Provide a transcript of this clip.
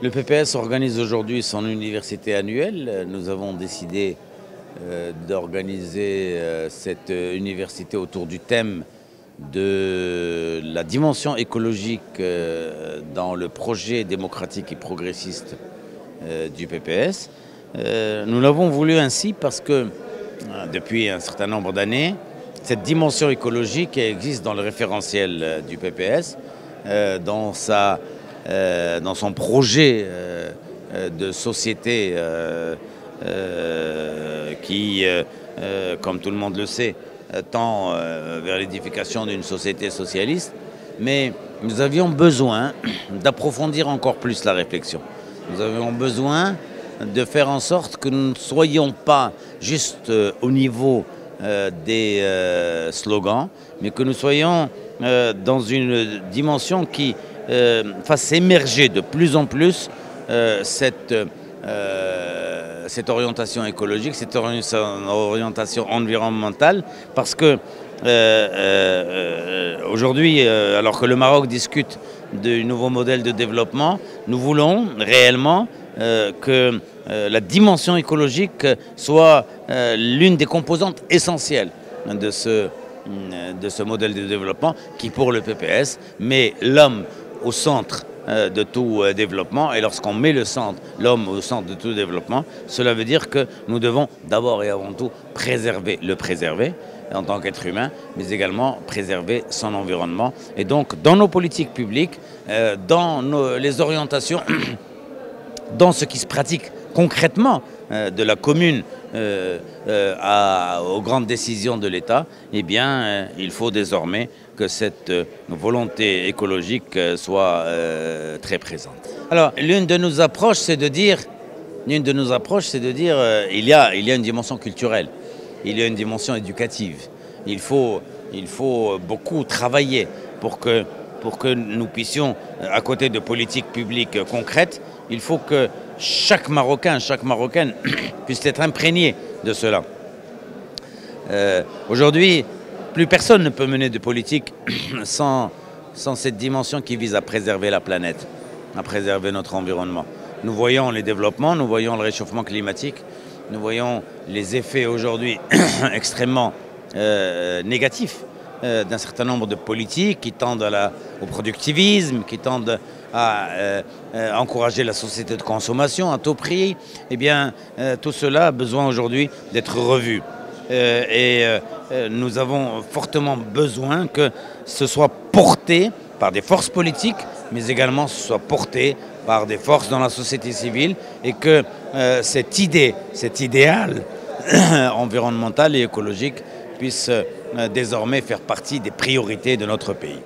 Le PPS organise aujourd'hui son université annuelle. Nous avons décidé d'organiser cette université autour du thème de la dimension écologique dans le projet démocratique et progressiste du PPS. Nous l'avons voulu ainsi parce que depuis un certain nombre d'années, cette dimension écologique existe dans le référentiel du PPS, dans son projet de société qui, comme tout le monde le sait, tend vers l'édification d'une société socialiste. Mais nous avions besoin d'approfondir encore plus la réflexion. Nous avions besoin de faire en sorte que nous ne soyons pas juste au niveau des slogans, mais que nous soyons dans une dimension qui fasse émerger de plus en plus cette orientation écologique, cette orientation environnementale, parce que aujourd'hui, alors que le Maroc discute du nouveau modèle de développement, nous voulons réellement que la dimension écologique soit l'une des composantes essentielles de ce modèle de développement qui, pour le PPS, met l'homme au centre de tout développement. Et lorsqu'on met l'homme au centre de tout développement, cela veut dire que nous devons d'abord et avant tout le préserver en tant qu'être humain, mais également préserver son environnement. Et donc, dans nos politiques publiques, dans les orientations, dans ce qui se pratique concrètement de la commune aux grandes décisions de l'État, eh bien, il faut désormais que cette volonté écologique soit très présente. Alors, l'une de nos approches, c'est de dire, il y a une dimension culturelle, il y a une dimension éducative. Il faut beaucoup travailler pour que nous puissions, à côté de politiques publiques concrètes, il faut que chaque Marocain, chaque Marocaine puisse être imprégné de cela. Aujourd'hui, plus personne ne peut mener de politique sans cette dimension qui vise à préserver la planète, à préserver notre environnement. Nous voyons les développements, nous voyons le réchauffement climatique, nous voyons les effets aujourd'hui extrêmement négatifs d'un certain nombre de politiques qui tendent au productivisme, qui tendent à encourager la société de consommation à tout prix. Eh bien, tout cela a besoin aujourd'hui d'être revu. Nous avons fortement besoin que ce soit porté par des forces politiques, mais également ce soit porté par des forces dans la société civile, et que cet idéal environnemental et écologique puisse désormais faire partie des priorités de notre pays.